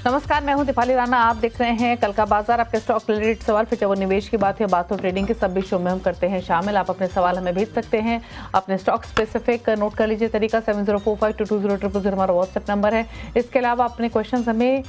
नमस्कार, मैं हूं दीपाली राणा। आप देख रहे हैं कल का बाजार। आपके स्टॉक रिलेटेड सवाल, फिर चाहे वो निवेश की बात हो या बात हो ट्रेडिंग की, सभी शो में हम करते हैं शामिल। आप अपने सवाल हमें भेज सकते हैं। अपने स्टॉक स्पेसिफिक नोट कर लीजिए तरीका 7045220000 हमारा व्हाट्सएप नंबर है। इसके अलावा अपने क्वेश्चन हमें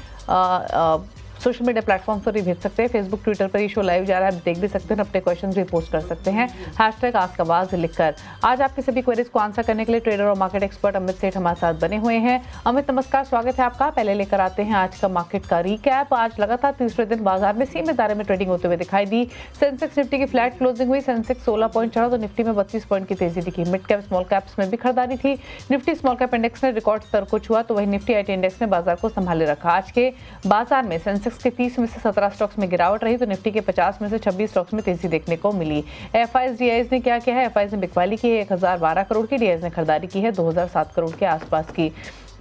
सोशल मीडिया प्लेटफॉर्म पर भी भेज सकते हैं। फेसबुक, ट्विटर पर ये शो लाइव जा रहा है, आप देख भी सकते हैं। अपने क्वेश्चन भी पोस्ट कर सकते हैं #आस्कआवाज लिखकर। आज आपके सभी क्वेरीज को आंसर करने के लिए ट्रेडर और मार्केट एक्सपर्ट अमित सेठ हमारे साथ बने हुए हैं। अमित, नमस्कार, स्वागत है आपका। पहले लेकर आते हैं आज का मार्केट का रीकैप। आज लगातार तीसरे दिन बाजार में सीमित दायरे में ट्रेडिंग होते हुए दिखाई दी। सेंसेक्स निफ्टी की फ्लैट क्लोजिंग हुई। सेंसेक्स 16 पॉइंट चढ़ा तो निफ्टी में 32 पॉइंट की तेजी दिखी। मिड कैप स्मॉल कैप्स में भी खरीदारी थी। निफ्टी स्मॉल कैप इंडेक्स ने रिकॉर्ड स्तर को छुआ तो वही निफ्टी आईटी इंडेक्स ने बाजार को संभाले रखा। आज के बाजार में सेंसेक्स के 30 में से 17 स्टॉक्स में गिरावट रही तो निफ्टी के 50 में से 26 स्टॉक्स में तेजी देखने को मिली। एफआईज डीआईज ने क्या किया है? एफआईज ने बिकवाली की है 1012 करोड़ की, डीआईज ने खरीदारी की है 2007 करोड़ के आसपास की।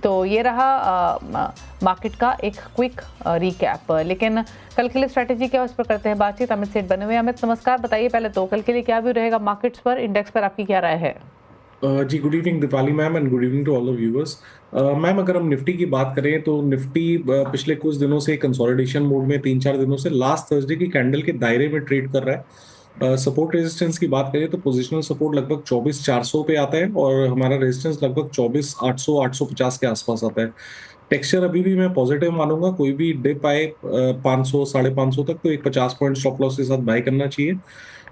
तो ये रहा मार्केट का एक क्विक रीकैप। लेकिन कल के लिए स्ट्रैटेजी क्या, उस पर करते हैं बातचीत। अमित सेठ बने हुए। अमित, नमस्कार, बताइए पहले तो कल के लिए क्या व्यू रहेगा मार्केट्स पर, इंडेक्स पर आपकी क्या राय है? जी, good evening Deepali ma'am and good evening to all the viewers. Ma'am, अगर हम निफ्टी की बात करें तो निफ्टी पिछले कुछ दिनों से कंसोलिडेशन मोड में 3-4 दिनों से लास्ट थर्सडे की कैंडल के दायरे में ट्रेड कर रहा है। सपोर्ट रेजिस्टेंस की बात करें तो पोजिशनल सपोर्ट लगभग 24,400 पे आता है और हमारा रेजिस्टेंस लगभग 24,800 850 के आसपास आता है। टेक्सचर अभी भी मैं पॉजिटिव मानूंगा। कोई भी डिप आए 500 550 तक तो एक 50 पॉइंट स्टॉप लॉस के साथ बाय करना चाहिए।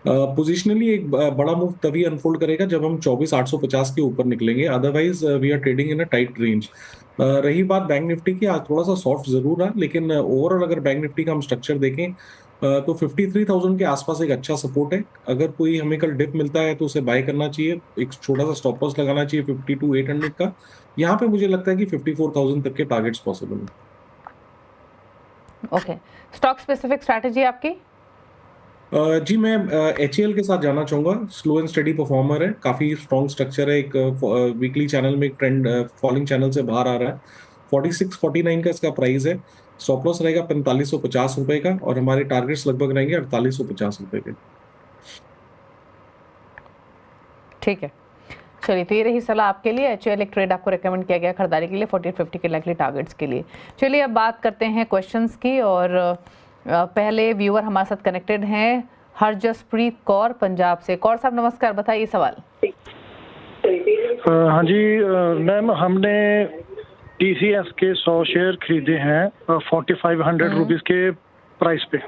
पोजिशनली एक बड़ा मूव तभी अनफोल्ड करेगा जब हम 24,850 के ऊपर निकलेंगे। Otherwise we are trading in a tight range. रही बात बैंक निफ्टी की, आज थोड़ा सा सॉफ्ट जरूर रहा, लेकिन ओवरऑल अगर बैंक निफ्टी का हम स्ट्रक्चर देखें तो 53,000 के आसपास एक अच्छा सपोर्ट है। अगर कोई हमें कल डिप मिलता है तो उसे बाय करना चाहिए। एक छोटा सा स्टॉप लॉस लगाना चाहिए 52,800 का। यहाँ पे मुझे लगता है कि 54,000 तक के टारगेट्स पॉसिबल है। ओके, स्टॉक स्पेसिफिक स्ट्रैटेजी आपकी? जी, मैं HAL के साथ जाना चाहूंगा। स्लो एंड स्टेडी परफॉर्मर है, काफी स्ट्रॉन्ग स्ट्रक्चर है। एक वीकली चैनल में एक ट्रेंड फॉलिंग चैनल से बाहर आ रहा है। 46-49 का इसका प्राइस है। स्टॉप लॉस रहेगा 4550 रुपए का और हमारे टारगेट्स लगभग रहेंगे 4850 रुपए के। ठीक है, चलिए, तो ये रही सलाह आपके लिए। HAL एक ट्रेड आपको रेकमेंड किया गया खरीदारी के लिए 4850 के लाइकली टारगेट्स के लिए। चलिए अब बात करते हैं क्वेश्चंस की। और पहले व्यूअर हमारे साथ कनेक्टेड हैं हरजसप्रीत कौर पंजाब से। कौर साहब नमस्कार, बताइए सवाल। हाँ जी मैम, हमने TCS के 100 शेयर खरीदे हैं 4500 रुपीज़ के प्राइस पे।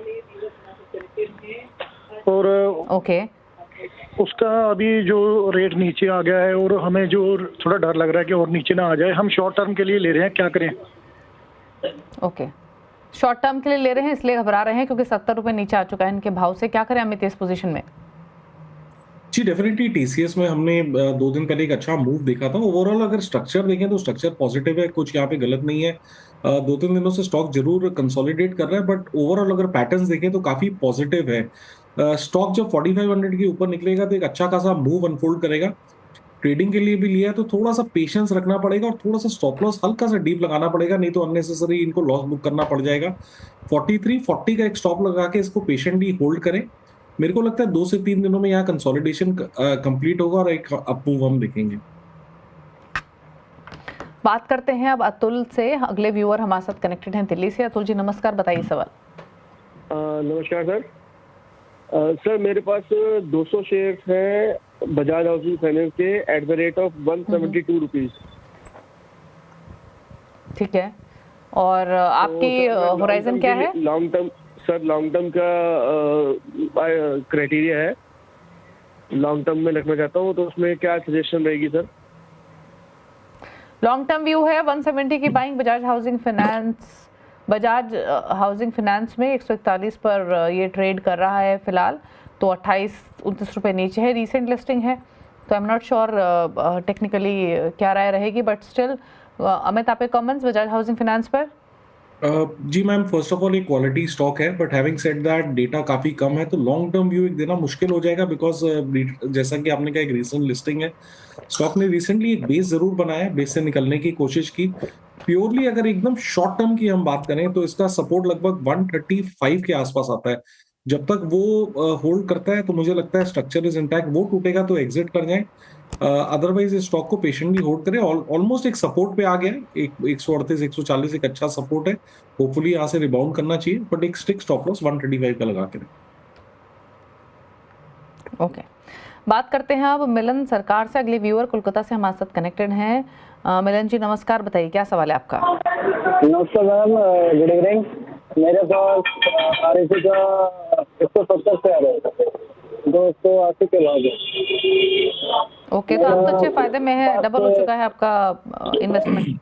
और ओके, उसका अभी जो रेट नीचे आ गया है और हमें जो थोड़ा डर लग रहा है कि और नीचे ना आ जाए। हम शॉर्ट टर्म के लिए ले रहे हैं, क्या करें? ओके, शॉर्ट टर्म के लिए ले रहे हैं, इसलिए घबरा रहे हैं क्योंकि 70 रुपए नीचे आ चुका है इनके भाव से। क्या करें अमित इस पोजीशन में? जी, डेफिनेटली TCS में हमने 2 दिन पहले एक अच्छा मूव देखा था। ओवरऑल अगर स्ट्रक्चर देखें तो स्ट्रक्चर पॉजिटिव है, कुछ यहाँ पे गलत नहीं है। 2-3 दिनों से स्टॉक जरूर कंसोलिडेट कर रहा है, बट ओवरऑल अगर पैटर्न्स देखें तो काफी पॉजिटिव है। स्टॉक जब 4500 के ऊपर निकलेगा तो एक अच्छा खासा मूव अनफोल्ड करेगा। ट्रेडिंग के लिए भी लिया है तो थोड़ा सा पेशेंस रखना पड़ेगा और थोड़ा सा स्टॉप लॉस हल्का सा डीप लगाना पड़ेगा, नहीं तो अननेसेसरी इनको लॉस बुक करना पड़ जाएगा। 4340 का एक स्टॉप लगा के इसको पेशेंटली होल्ड करें। मेरे को लगता है 2 से 3 दिनों में यहाँ कंसोलिडेशन कंप्लीट होगा और एक अप मूव हम देखेंगे। बात करते हैं अब अतुल से। अगले व्यूअर हमारे साथ कनेक्टेड हैं दिल्ली से। अतुल जी नमस्कार, बताइए सवाल। नमस्कार सर। सर मेरे पास 200 शेयर्स हैं बजाज हाउसिंग फाइनेंस के at the rate of 172 rupees. ठीक है, और आपकी होराइजन क्या है? Long term sir, long term का क्राइटेरिया है। लॉन्ग टर्म में रखना चाहता हूँ तो उसमें क्या सजेशन रहेगी सर? लॉन्ग टर्म व्यू है 170 की बाइंग। बजाज हाउसिंग फाइनेंस में 141 पर ये ट्रेड कर रहा है फिलहाल। तो 28-29 रुपए नीचे है, रीसेंट लिस्टिंग है। तो I am not sure technically क्या राय रहेगी, बट स्टिल अमित, आपके कमेंट्स बजाज हाउसिंग फाइनेंस पर? जी मैम, फर्स्ट ऑफ ऑल एक क्वालिटी स्टॉक है, but having said that data काफी कम है तो लॉन्ग टर्म व्यू एक देना मुश्किल हो जाएगा। बिकॉज जैसा कि आपने कहा एक रिसेंट लिस्टिंग है, स्टॉक ने रिसेंटली एक बेस जरूर बनाया, बेस से निकलने की कोशिश की। प्योरली अगर एकदम शॉर्ट टर्म की हम बात करें तो इसका सपोर्ट लगभग 135 के आसपास आता है। जब तक वो होल्ड करता है तो मुझे लगता है स्ट्रक्चर इज इंटैक्ट। वो टूटेगा तो एग्जिट कर जाए। अदरवाइज इस स्टॉक को पेशेंटली होल्ड करें। ऑलमोस्ट एक सपोर्ट पे आ गया है, एक 138 140 एक अच्छा सपोर्ट है, होपफुली यहाँ से रिबाउंड करना चाहिए, बट एक स्ट्रिक्ट स्टॉप लॉस 135 का लगा के रखें। ओके, बात करते हैं अब मिलन सरकार से। अगले व्यूअर कोलकाता से हमारे साथ कनेक्टेड हैं। मिलन जी नमस्कार, बताइए क्या सवाल है आपका। नमस्कार मैम, गुड इवनिंग। मेरे पास आरएसी का 170 से आ रहा है, 280 के बाद है। ओके, तो आप तो अच्छे फायदे में है, डबल हो चुका है आपका इन्वेस्टमेंट।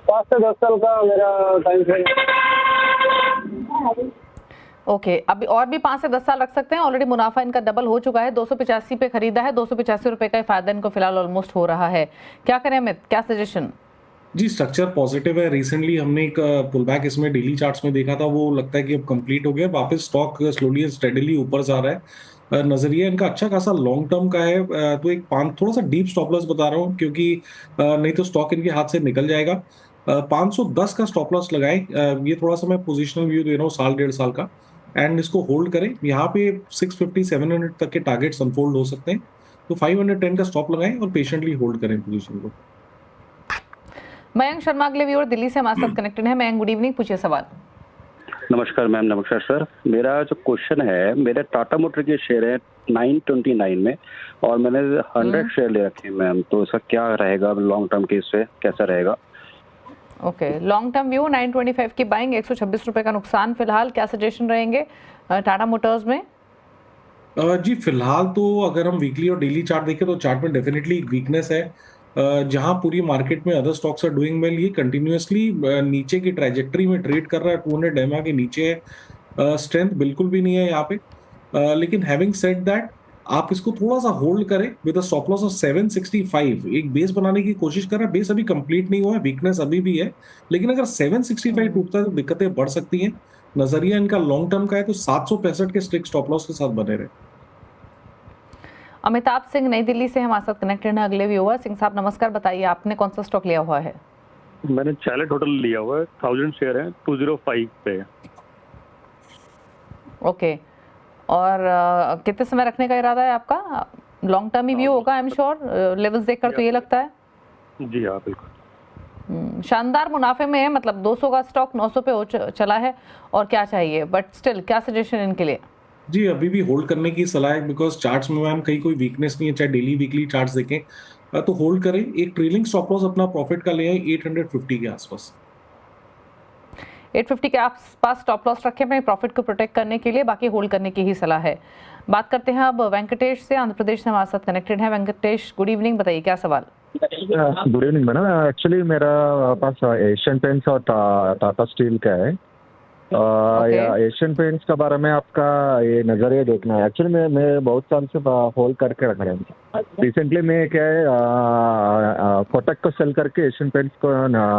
5 से 10 साल का मेरा टाइम फ्रेम। ओके, अभी और भी 5 से 10 साल रख सकते हैं। ऑलरेडी मुनाफा इनका डबल हो चुका है, 285 पे खरीदा है, 285 रुपए का फायदा इनको फिलहाल ऑलमोस्ट हो रहा है। क्या करें अमित, क्या सजेशन? जी, स्ट्रक्चर पॉजिटिव है। रिसेंटली हमने एक पुल बैक इसमें डेली चार्ट्स में देखा था, वो लगता है कि अब कंप्लीट हो गया। वापस स्टॉक स्लोली एंड स्टेडीली ऊपर जा रहा है। नजरिया इनका अच्छा खासा लॉन्ग टर्म का है। तो एक थोड़ा सा डीप स्टॉप लॉस बता रहा हूँ, क्योंकि नहीं तो स्टॉक इनके हाथ से निकल जाएगा। 510 का स्टॉप लॉस लगाएं। ये थोड़ा सा मैं पोजिशनल व्यू दे रहा हूँ साल 1.5 साल का, एंड इसको होल्ड करें। यहाँ पे 650 700 तक के टारगेट्स अनफोल्ड हो सकते हैं, तो 510 का स्टॉप लगाएं और पेशेंटली होल्ड करें पोजीशन को। मयंक शर्मा अगले व्यूअर दिल्ली से हमारे साथ कनेक्टेड है। मयंक गुड इवनिंग, पूछिए सवाल। नमस्कार मैम। नमस्कार सर। मेरा जो क्वेश्चन है, मेरे टाटा मोटर के शेयर है 929 में, और मैंने 100 शेयर ले रखे हैं मैम, तो इसका क्या रहेगा लॉन्ग टर्म के, इससे कैसा रहेगा? ओके, लॉन्ग टर्म व्यू 925 की बाइंग, 126 रुपए का नुकसान फिलहाल। क्या सजेशन रहेंगे टाटा मोटर्स में? जी, फिलहाल तो अगर हम वीकली और डेली चार्ट देखें तो चार्ट में डेफिनेटली एक वीकनेस है। जहां पूरी मार्केट में other stocks are doing well, ये कंटिन्यूअसली नीचे की ट्रैजेक्टरी में ट्रेड कर रहा है, 200 एमआ के नीचे है। स्ट्रेंथ बिल्कुल भी नहीं है यहाँ पे। लेकिन हैविंग सेड दैट, आप इसको थोड़ा सा होल्ड करें with a stop loss of 765। एक बेस बनाने की कोशिश कर रहा है, बेस अभी कंप्लीट नहीं हुआ है, वीकनेस अभी भी है, लेकिन अगर 765 टूटता है तो दिक्कतें बढ़ सकती हैं। नजरिया इनका लॉन्ग टर्म का है, तो 765 के स्ट्रिक्ट स्टॉप लॉस के साथ बने रहे। अमिताभ सिंह नई दिल्ली से हमारे साथ कनेक्टेड है अगले व्यूअर। सिंह साहब नमस्कार, बताइए आपने कौन सा स्टॉक लिया हुआ है? मैंने चैलेंज होटल लिया हुआ है, 1000 शेयर है, 205 पे। ओके, और कितने समय रखने का इरादा है आपका? लॉन्ग टर्म ही व्यू होगा आई एम श्योर, लेवल्स देखकर तो ये लगता है। जी हाँ, बिल्कुल। शानदार मुनाफे में है, मतलब 200 का स्टॉक 900 पे हो चला है, और क्या चाहिए? बट स्टिल क्या सजेशन इनके लिए? जी, अभी भी होल्ड करने की सलाह है, बिकॉज चार्ट्स में मैम कहीं कोई वीकनेस नहीं है, चाहे डेली वीकली चार्ट्स देखें, तो होल्ड करें। एक ट्रेलिंग स्टॉप लॉस अपना प्रॉफिट का ले आए 850 के आसपास। 850 के आसपास स्टॉप लॉस रखें अपने प्रॉफिट को प्रोटेक्ट करने के लिए, बाकी होल्ड करने की ही सलाह है। बात करते हैं अब वेंकटेश से, आंध्र प्रदेश से हमारे साथ कनेक्टेड है। वेंकटेश गुड इवनिंग, बताइए क्या सवाल? Good evening madam. एक्चुअली मेरा पास एशियन पेंट्स और टाटा स्टील का है। एशियन पेंट्स के बारे में आपका ये नजरिया देखना है। एक्चुअली मैं बहुत साल से होल्ड करके रख रहा हूँ। रिसेंटली मैं क्या है, कोटक को सेल करके एशियन पेंट्स को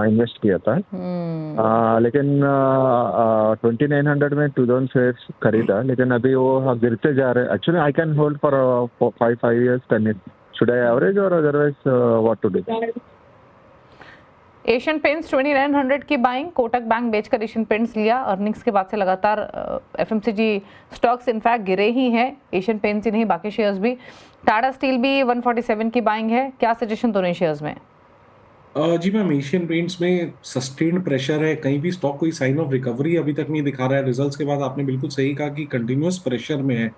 इन्वेस्ट किया था। लेकिन 2900 में 2000 शेयर्स खरीदा, लेकिन अभी वो गिरते जा रहे हैं। Actually I can hold for 5 years 10 years। Should I average और otherwise what to do? Asian Paints 2900 की बाइंग, कोटक बैंक बेचकर एशियन पेंट्स लिया। अर्निंग्स के बाद से लगातार एफएमसीजी स्टॉक्स इनफैक्ट गिरे ही हैं, एशियन पेंट्स ही नहीं बाकी शेयर्स भी। टाटा स्टील भी 147 की बाइंग है। क्या सजेशन दोनों शेयर्स में? जी मैम, एशियन पेंट्स में सस्टेन्ड प्रेशर है, कहीं भी स्टॉक कोई साइन ऑफ रिकवरी अभी तक नहीं दिखा रहा है। रिजल्ट्स के बाद आपने बिल्कुल सही कहा कि कंटिन्यूअस प्रेशर में है।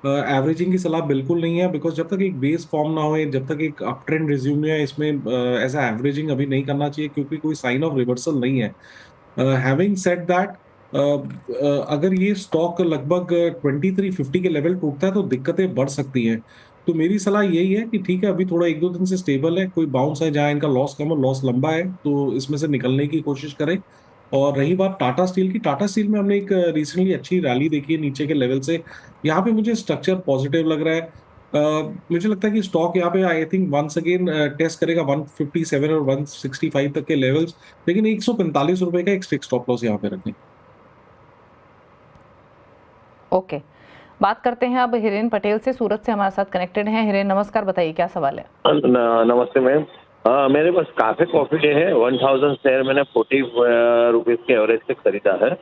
एवरेजिंग की सलाह बिल्कुल नहीं है, बिकॉज जब तक एक बेस फॉर्म ना हो, जब तक एक अप ट्रेंड रिज्यूम नहीं है, इसमें ऐसा एवरेजिंग अभी नहीं करना चाहिए, क्योंकि कोई साइन ऑफ रिवर्सल नहीं है। हैविंग सेड दैट, अगर ये स्टॉक लगभग 2350 के लेवल टूटता है तो दिक्कतें बढ़ सकती हैं। तो मेरी सलाह यही है कि ठीक है, अभी थोड़ा 1-2 दिन से स्टेबल है, कोई बाउंस है जहां इनका लॉस कम और लॉस लंबा है, तो इसमें से निकलने की कोशिश करें। और रही बात टाटा स्टील की, टाटा स्टील में हमने एक रिसेंटली अच्छी रैली देखी है नीचे के लेवल से। यहाँ पे मुझे स्ट्रक्चर पॉजिटिव लग रहा है। मुझे लगता है कि स्टॉक यहाँ पे I think once again test करेगा 157 और 165 तक के लेवल्स, लेकिन 145 रुपए का एक स्ट्रिक्ट स्टॉप लॉस यहाँ पे रखें। ओके, बात करते हैं अब हिरेन पटेल से, सूरत से हमारे साथ कनेक्टेड हैं। हिरेन नमस्कार, बताइए क्या सवाल है? नमस्ते मैम। मेरे पास काफी प्रॉफिट है। 1000 शेयर मैंने 40 रुपीज के एवरेज से खरीदा है।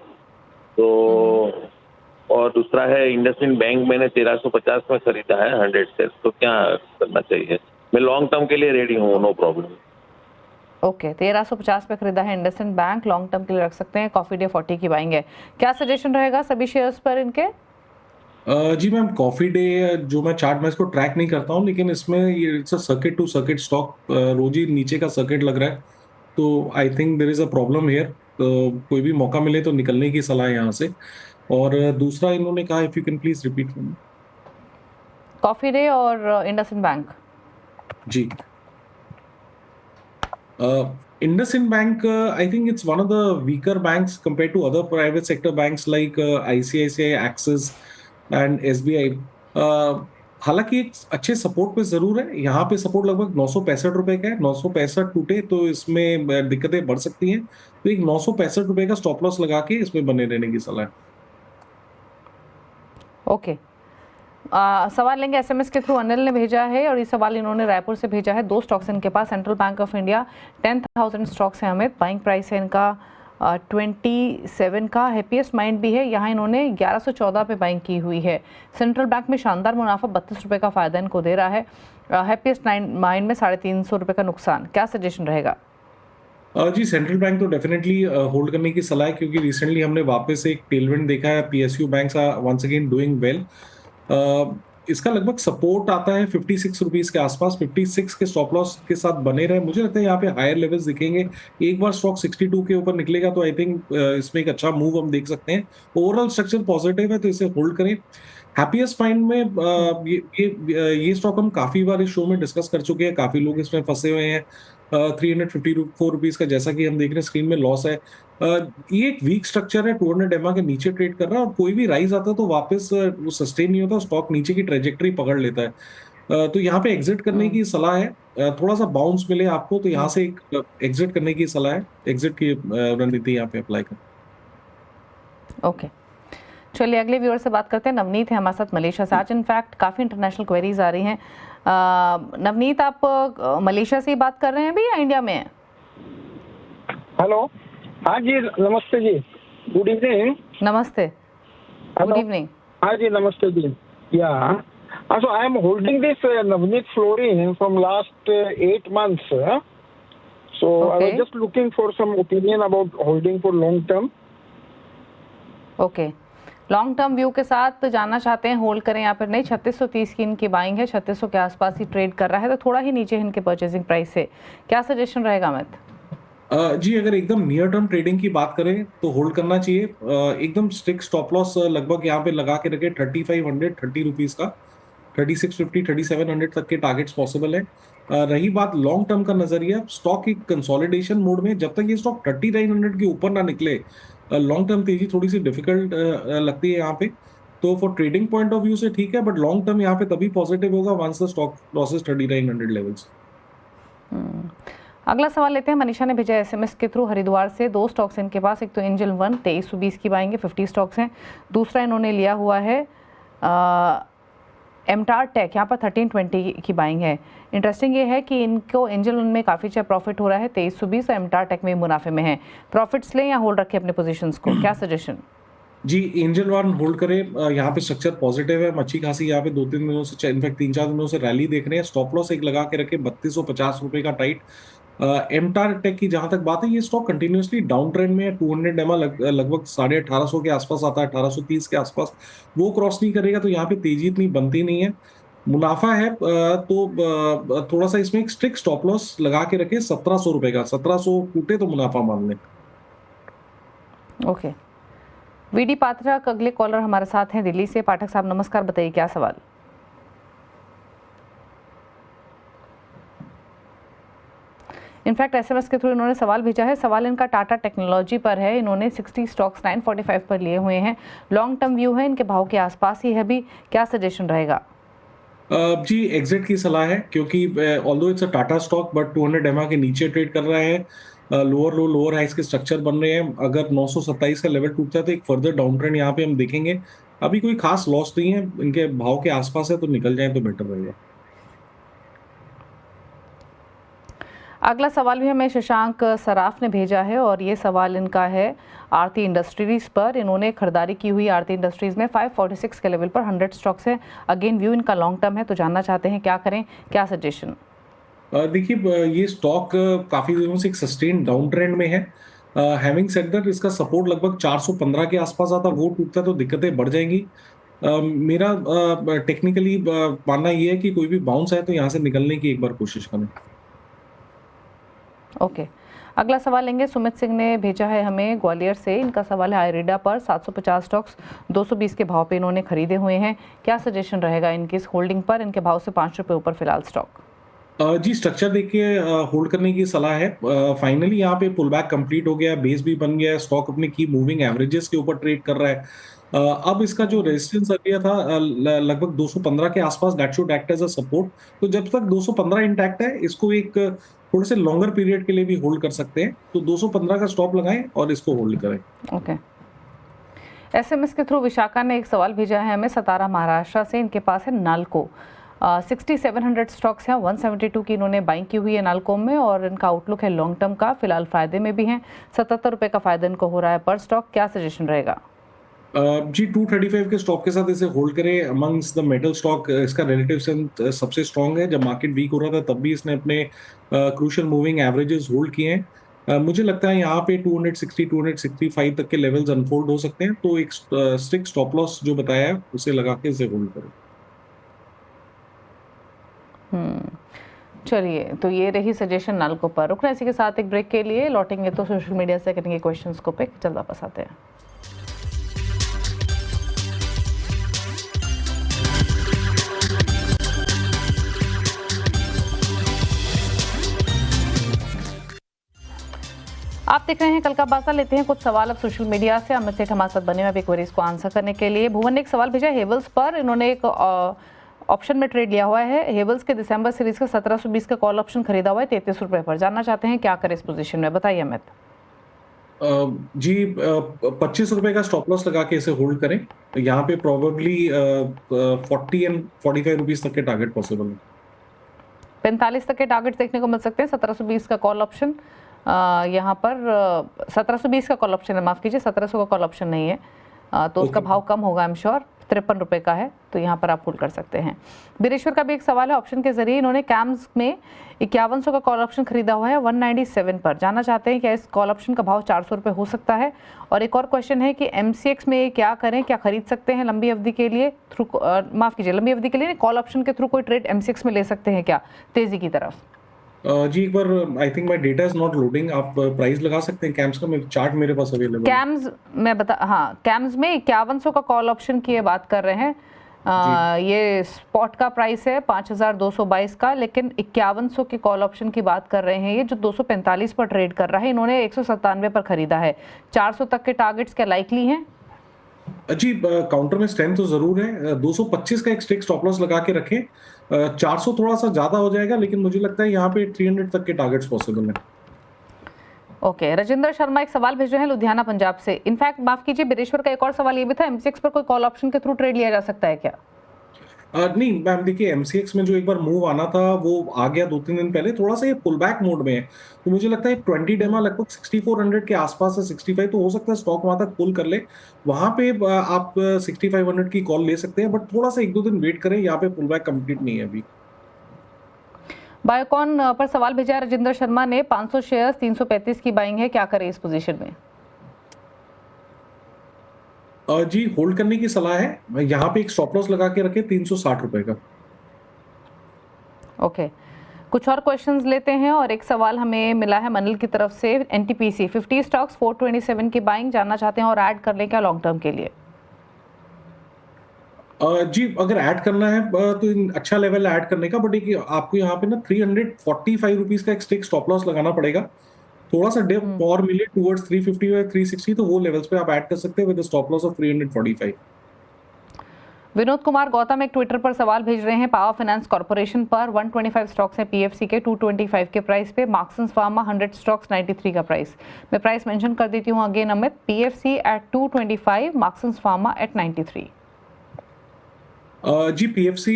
तो और दूसरा है इंडसइंड बैंक, मैंने 1350 में खरीदा है 100 शेयर, तो क्या करना चाहिए? मैं लॉन्ग टर्म के लिए रेडी हूँ, नो प्रॉब्लम। ओके, 1350 पे खरीदा है इंडसइंड बैंक, लॉन्ग टर्म के लिए रख सकते हैं। कॉफी डे 40 की बाइंग है, क्या सजेशन रहेगा सभी शेयर्स पर इनके? जी मैम, कॉफी डे जो मैं चार्ट में इसको ट्रैक नहीं करता हूँ, लेकिन इसमें ये it's a circuit to circuit stock, रोज ही नीचे का सर्किट लग रहा है, तो I think there is a problem here. तो कोई भी मौका मिले तो निकलने की सलाह है यहाँ से। और दूसरा इन्होंने कहा, if you can please repeat. Coffee day और इंडसइंड बैंक। जी, IndusInd Bank, I think it's one of the weaker banks compared to other private sector banks like ICICI, Axis and SBI. हालांकि एक अच्छे सपोर्ट पे जरूर है, यहाँ पे सपोर्ट लगभग 965 रुपए का है। 965 टूटे तो इसमें दिक्कतें बढ़ सकती हैं, तो एक 965 रुपए का स्टॉप लॉस लगा के इसमें बने रहने की सलाह है। ओके, सवाल लेंगे एसएमएस के थ्रू, अनिल ने भेजा है और ये सवाल इन्होंने रायपुर से भेजा है। 2 स्टॉक्स इनके पास, Central Bank of India 10,000 stocks हैं अमित, बाइंग प्राइस है इनका 27 का। हैप्पीएस्ट माइंड भी है, यहाँ इन्होंने 1114 पे बाइंग की हुई है। सेंट्रल बैंक में शानदार मुनाफा, 32 रुपये का फायदा इनको दे रहा है। हैप्पीएस्ट माइंड में 350 रुपये का नुकसान, क्या सजेशन रहेगा? जी, सेंट्रल बैंक तो डेफिनेटली होल्ड करने की सलाह है, क्योंकि रिसेंटली हमने वापस एक टेलविंड देखा है। PSU banks are once again doing well. इसका लगभग सपोर्ट आता है 56 रुपीज के आसपास, 56 के स्टॉप लॉस के साथ बने रहे। मुझे लगता है यहाँ पे हायर लेवल्स दिखेंगे। एक बार स्टॉक 62 के ऊपर निकलेगा तो आई थिंक इसमें एक अच्छा मूव हम देख सकते हैं। ओवरऑल स्ट्रक्चर पॉजिटिव है, तो इसे होल्ड करें। हैप्पीएस्ट माइंड में ये स्टॉक हम काफी बार इस शो में डिस्कस कर चुके हैं, काफी लोग इसमें फंसे हुए हैं। 354 रुपीज का जैसा कि हम देख रहे हैं स्क्रीन में लॉस है। ये एक वीक स्ट्रक्चर है, 200 एमआ के नीचे ट्रेड कर रहा है, और कोई भी राइज आता है तो वापस वो सस्टेन नहीं होता, स्टॉक नीचे की ट्रेजेक्टरी पकड़ लेता है। तो यहाँ पे एग्जिट करने की सलाह है। थोड़ा सा बाउंस मिले आपको तो यहाँ से एक एग्जिट करने की सलाह है। एग्जिट की रणनीति यहाँ पे अप्लाई करें। ओके, चलिए अगले व्यूअर से बात करते हैं। नवनीत है हमारे साथ मलेशिया से। आज इनफैक्ट काफ़ी इंटरनेशनल क्वेरीज आ रही हैं। नवनीत, आप मलेशिया से ही बात कर रहे हैं अभी या इंडिया में हैं? हेलो, हाँ जी, नमस्ते जी, गुड इवनिंग। नमस्ते, गुड इवनिंग। हाँ जी, नमस्ते जी। या so I am holding this Navneet Fluorine from last 8 months. So I was just looking for some opinion about holding for long term. Okay, long term view के साथ जाना चाहते हैं, hold करें या फिर नहीं? 3630 की इनकी बाइंग है, 3600 के आसपास ही ट्रेड कर रहा है, तो थोड़ा ही नीचे इनके परचेजिंग प्राइस से। क्या सजेशन रहेगा अमित? जी, अगर एकदम नियर टर्म ट्रेडिंग की बात करें तो होल्ड करना चाहिए। एकदम स्ट्रिक्ट स्टॉप लॉस लगभग यहाँ पे लगा के रखे 3530 रुपीज का। 3650 3700 तक के टारगेट्स पॉसिबल है। रही बात लॉन्ग टर्म का नजरिया, स्टॉक एक कंसोलिडेशन मोड में, जब तक ये स्टॉक 3900 के ऊपर ना निकले, लॉन्ग टर्म तेजी थोड़ी सी डिफिकल्ट लगती है यहाँ पे। तो for trading point of view से ठीक है, बट लॉन्ग टर्म यहाँ पे तभी पॉजिटिव होगा once the stock crosses 3900 levels. अगला सवाल लेते हैं, मनीषा ने भेजा एसएमएस के थ्रू हरिद्वार से। 2 स्टॉक्स इनके पास, एक तो एंजल वन 2320 की बाइंग है, 50 स्टॉक्स हैं। दूसरा इन्होंने लिया हुआ है एमटार टेक, यहाँ पर 1320 की बाइंग है। इंटरेस्टिंग ये है कि इनको एंजल वन में काफ़ी अच्छा प्रॉफिट हो रहा है, 2320, और एमटार टेक में मुनाफे में है। प्रॉफिट्स लें या होल्ड रखें अपने पोजीशंस को, क्या सजेशन? जी, एंजल वन होल्ड करें। यहाँ पे स्ट्रक्चर पॉजिटिव है, अच्छी खासी यहाँ पे 2-3 दिनों से, इनफैक्ट 3-4 दिनों से रैली देख रहे हैं। स्टॉप लॉस एक लगा के रखे 3250 रुपए का टाइट। एमटार टेक की जहां तक बात है, ये स्टॉक कंटिन्यूसली डाउन ट्रेंड में है। 200 एमआ लगभग 1850 के आसपास आता है, 1830 के आसपास। वो क्रॉस नहीं करेगा तो यहाँ पे तेजी इतनी बनती नहीं है। मुनाफा है तो थोड़ा सा इसमें एक स्ट्रिक्ट स्टॉप लॉस लगा के रखे 1700 रुपए का। 1700 टूटे तो मुनाफा मान लें। ओके, वीडी पाठक अगले कॉलर हमारे साथ हैं दिल्ली से। पाठक साहब नमस्कार, बताइए क्या सवाल? इनफैक्ट एसएमएस के थ्रू इन्होंने सवाल भेजा है। सवाल इनका टाटा टेक्नोलॉजी पर है। इन्होंने 60 स्टॉक्स 945 पर लिए हुए हैं। लॉन्ग टर्म व्यू है, इनके भाव के आसपास ही है भी, क्या सजेशन रहेगा? जी, एग्जिट की सलाह है, क्योंकि although it's a Tata stock but 200 एमआ के नीचे ट्रेड कर रहा है। लोअर लो लोअर हाइस के स्ट्रक्चर बन रहे हैं। अगर 927 का लेवल टूटता है तो एक फर्दर डाउन ट्रेंड यहाँ पे हम देखेंगे। अभी कोई खास लॉस नहीं है, इनके भाव के आसपास है, तो निकल जाए तो बेटर रहेगा। अगला सवाल भी हमें शशांक सराफ ने भेजा है और ये सवाल इनका है आरती इंडस्ट्रीज पर। इन्होंने खरीदारी की हुई आरती इंडस्ट्रीज में 546 के लेवल पर 100 स्टॉक्स है। अगेन व्यू इनका लॉन्ग टर्म है, तो जानना चाहते हैं क्या करें, क्या सजेशन? देखिए, ये स्टॉक काफी दिनों से एक सस्टेन डाउन ट्रेंड में है। हैविंग सेड दैट, इसका सपोर्ट लगभग 415 के आसपास आता, वो टूटता तो दिक्कतें बढ़ जाएंगी। मेरा टेक्निकली मानना ये है कि कोई भी बाउंस है तो यहाँ से निकलने की एक बार कोशिश करें। ओके, अगला सवाल लेंगे। सुमित सिंह ने भेजा है हमें ग्वालियर से। इनका सवाल है आयरिडा पर 750 स्टॉक्स 220 के भाव पे इन्होंने खरीदे हुए हैं, क्या सजेशन रहेगा इनकी इस होल्डिंग पर? इनके भाव से 5 रुपये ऊपर फिलहाल स्टॉक। जी, स्ट्रक्चर देख के होल्ड करने की सलाह है। फाइनली यहाँ पे पुल बैक कंप्लीट हो गया, बेस भी बन गया है, स्टॉक अपने की मूविंग एवरेजेस के ऊपर ट्रेड कर रहा है। अब इसका जो रेजिस्टेंस एरिया था लगभग 215 के आसपास, that should act as a support. तो जब तक 215 इंटैक्ट है, इसको एक थोड़े से लॉन्गर पीरियड के लिए भी होल्ड कर सकते हैं। तो 215 का स्टॉप लगाएं और इसको होल्ड करें। ओके, एसएमएस के थ्रू विशाखा ने एक सवाल भेजा है हमें सतारा महाराष्ट्र से। इनके पास है नाल्को, 6700 स्टॉक्स हैं, 172 की इन्होंने बाइंग की हुई है नाल्कोम में और इनका आउटलुक है लॉन्ग टर्म का। फिलहाल फायदे में भी हैं, 77 रुपये का फायदा इनको हो रहा है पर स्टॉक, क्या सजेशन रहेगा? जी, 235 के स्टॉप के साथ इसे होल्ड करें। अमंग्स द मेटल स्टॉक इसका रिलेटिव स्ट्रेंथ सबसे स्ट्रांग है। जब मार्केट वीक हो रहा था तब भी इसने अपने क्रूशियल मूविंग एवरेजेस होल्ड किए हैं। मुझे लगता है यहाँ पे 260-265 तक के लेवल्स अनफोल्ड हो सकते हैं, तो एक स्ट्रिक्ट स्टॉप लॉस जो बताया है उसे लगा के इसे होल्ड करें। चलिए, तो ये रही सजेशन नाल्को पर। रुकना इसी के साथ एक ब्रेक के लिए, लौटेंगे तो सोशल मीडिया से करेंगे क्वेश्चंस को पिक। जल्द वापस आते हैं। आप देख रहे हैं कल का बाजार। लेते हैं कुछ सवाल अब सोशल मीडिया से। अमित सेठ हमारे साथ बने हुए क्वेरीज को आंसर करने के लिए। भुवन ने एक सवाल भेजा हेवल्स पर। इन्होंने एक ऑप्शन में ट्रेड लिया हुआ है हेवल्स के दिसंबर सीरीज का 1720 का कॉल ऑप्शन खरीदा हुआ है 33 रुपए पर। जानना चाहते हैं क्या करें इस पोजीशन में, बताइए अमित। जी, 25 रुपए का स्टॉप लॉस लगा के इसे होल्ड करें। यहाँ पे प्रोबेबली 40 एंड 45 रुपीज तक के टारगेट पॉसिबल है। 45 तक के टारगेट देखने को मिल सकते हैं। 1720 का कॉल ऑप्शन यहाँ पर 1720 का कॉल ऑप्शन है, माफ कीजिए 1700 का कॉल ऑप्शन नहीं है, तो उसका भाव कम होगा आई एम श्योर। 53 रुपए का है, तो यहाँ पर आप होल्ड कर सकते हैं। बीरेश्वर का भी एक सवाल है ऑप्शन के जरिए। इन्होंने कैम्स में 5100 का कॉल ऑप्शन खरीदा हुआ है 197 पर। जानना चाहते हैं क्या इस कॉल ऑप्शन का भाव 400 रुपये हो सकता है? और एक और क्वेश्चन है कि MCX में क्या करें, क्या खरीद सकते हैं लंबी अवधि के लिए थ्रू, माफ कीजिए लंबी अवधि के लिए कॉल ऑप्शन के थ्रू कोई ट्रेड MCX में ले सकते हैं क्या तेजी की तरफ? जी, एक बार I think my data is not loading. आप प्राइस लगा सकते हैं कैम्स का, मेरे चार्ट मेरे पास अवेलेबल है। कैम्स में कैम्स में 5100 का कॉल ऑप्शन की बात कर रहे हैं। ये स्पॉट का प्राइस है 5222 का, लेकिन 5100 के कॉल ऑप्शन की बात कर रहे हैं ये जो 245 पर ट्रेड कर रहा है। इन्होंने 197 पर खरीदा है। 400 तक के टारगेट्स क्या लाइकली हैं? जी, काउंटर में स्ट्रेंथ तो जरूर है। 225 का एक स्ट्रिक्ट स्टॉप लॉस लगा के रखें। 400 थोड़ा सा ज्यादा हो जाएगा, लेकिन मुझे लगता है यहाँ पे 300 तक के टारगेट्स पॉसिबल है। ओके, राजेंद्र शर्मा एक सवाल भेज रहे हैं लुधियाना पंजाब से। इनफैक्ट माफ कीजिए बीरेश्वर का एक और सवाल ये भी था, MCX पर कोई कॉल ऑप्शन के थ्रू ट्रेड लिया जा सकता है क्या? नहीं मैम, देखिए MCX में जो एक बार मूव आना था वो आ गया 2-3 दिन पहले। थोड़ा सा ये पुल बैक मोड में है, तो मुझे लगता है 20 डेमा लगभग 6400 के आसपास है, 65, तो हो सकता है स्टॉक वहां तक पुल कर ले। वहां पे आप 6500 की कॉल ले सकते हैं, बट थोड़ा सा 1-2 दिन वेट करें। यहाँ पे पुल बैक कंप्लीट नहीं है अभी। बायोकॉन पर सवाल भेजा है राजेंद्र शर्मा ने। 500 शेयर 335 की बाइंग है, क्या करें इस पोजीशन में? जी, होल्ड करने की सलाह है। यहाँ पे एक स्टॉप लॉस लगा के रखे 360 रुपए का। ओके, कुछ और क्वेश्चंस लेते हैं। और एक सवाल हमें मिला है मनल की तरफ से। NTPC 50 स्टॉक्स 427 की बाइंग, जानना चाहते हैं और ऐड कर लें क्या लॉन्ग टर्म के लिए? जी, अगर ऐड करना है तो अच्छा लेवल ऐड करने का, बट आपको यहाँ पे ना 345 रुपीज का एक स्टिक स्टॉप लॉस लगाना पड़ेगा। थोड़ा सा डिप और मिले टुवर्ड्स 350 या 360, तो वो लेवल्स पे आप ऐड कर सकते हैं with stop loss of 345। Vinod Kumar Gautam एक ट्विटर पर सवाल भेज रहे हैं पावर फाइनेंस कॉर्पोरेशन पर। 125 स्टॉक्स हैं PFC के 225 के प्राइस पे। मार्क्सन्स फार्मा 100 स्टॉक्स 93 का प्राइस। मैं प्राइस मेंशन कर देती हूँ again Amit, PFC at 225, Marksans pharma at 93। जी, PFC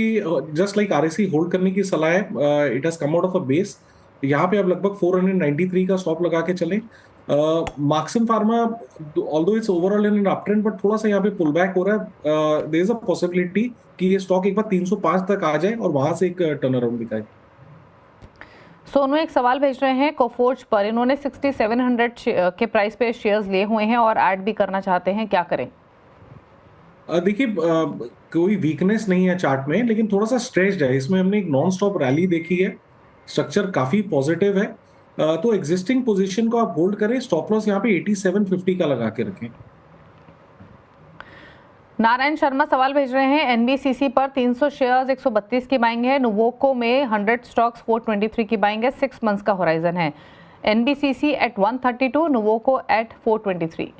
just like RSC hold करने की सलाह है। It has come out of a base. यहाँ पे आप लगभग 493 का स्टॉप लगा के चलें। Marksans pharma although it's overall in an uptrend, but थोड़ा सा यहाँ पे पुल बैक हो रहा है। देयर इज अ पॉसिबिलिटी कि ये स्टॉक एक बार 305 तक आ जाए और वहां से एक टर्न अराउंड दिखाए। सोनू एक सवाल भेज रहे हैं कोफोर्ज पर, इन्होंने 6700 के प्राइस पे शेयर्स लिए हुए हैं और ऐड भी करना चाहते हैं, क्या करें? देखिए कोई वीकनेस नहीं है चार्ट में, लेकिन थोड़ा सा स्ट्रेच्ड है। इसमें हमने एक नॉन स्टॉप रैली देखी है, स्ट्रक्चर काफी पॉजिटिव है। तो एग्जिस्टिंग पोजीशन को आप होल्ड करें, स्टॉप लॉस यहाँ पे 8750 का लगा के रखें। नारायण शर्मा सवाल भेज रहे हैं एनबीसीसी पर 300 शेयर्स 132 की बाइंग है, नुवोको में 100 स्टॉक्स 423 की बाइंग है, 6 मंथ्स का होराइजन है। NBCC at 132, Nuvoco at 423।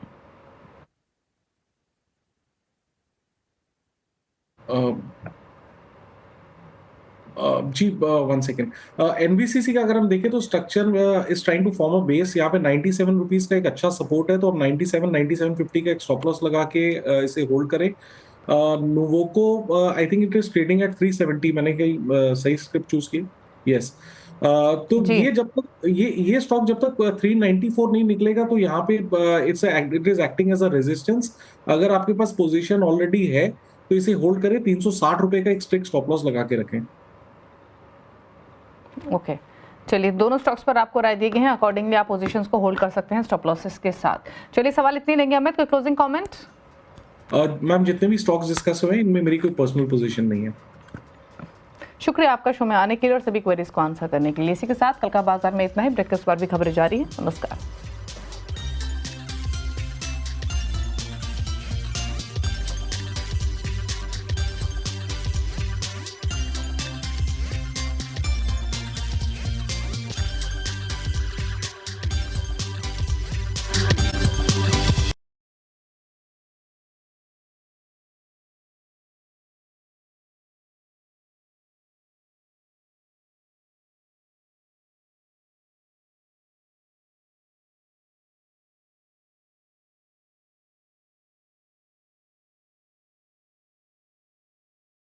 जी 1 सेकेंड। एनबीसीसी का अगर हम देखें तो structure is trying to form a base. यहाँ पे 97 रुपीज का एक अच्छा सपोर्ट है, तो अब 97-9750 का एक स्टॉप लॉस लगा के इसे होल्ड करें। Nuvoco I think it is trading at 370, मैंने कहीं सही स्क्रिप्ट चूज की, यस। तो ये जब तक ये स्टॉक जब तक 394 नहीं निकलेगा तो यहाँ पे it is acting as a resistance. अगर आपके पास पोजीशन ऑलरेडी है तो इसे होल्ड करें, 360 रुपए का एक स्ट्रिक्ट स्टॉप लॉस लगा के रखें। ओके चलिए, दोनों स्टॉक्स पर आपको राय दी गई है, अकॉर्डिंगली आप पोजीशंस को होल्ड कर सकते हैं स्टॉप लॉसेस के साथ। चलिए सवाल इतनी लेंगे अमित, कोई क्लोजिंग कमेंट? मैम जितने भी स्टॉक्स डिस्कस हुए इनमें मेरी कोई पर्सनल पोजीशन नहीं है। शुक्रिया आपका शो में आने के लिए और सभी क्वेरीज को आंसर करने के लिए। इसी के साथ कल का बाजार में इतना ही। ब्रेक के बाद भी खबरें जारी है। नमस्कार।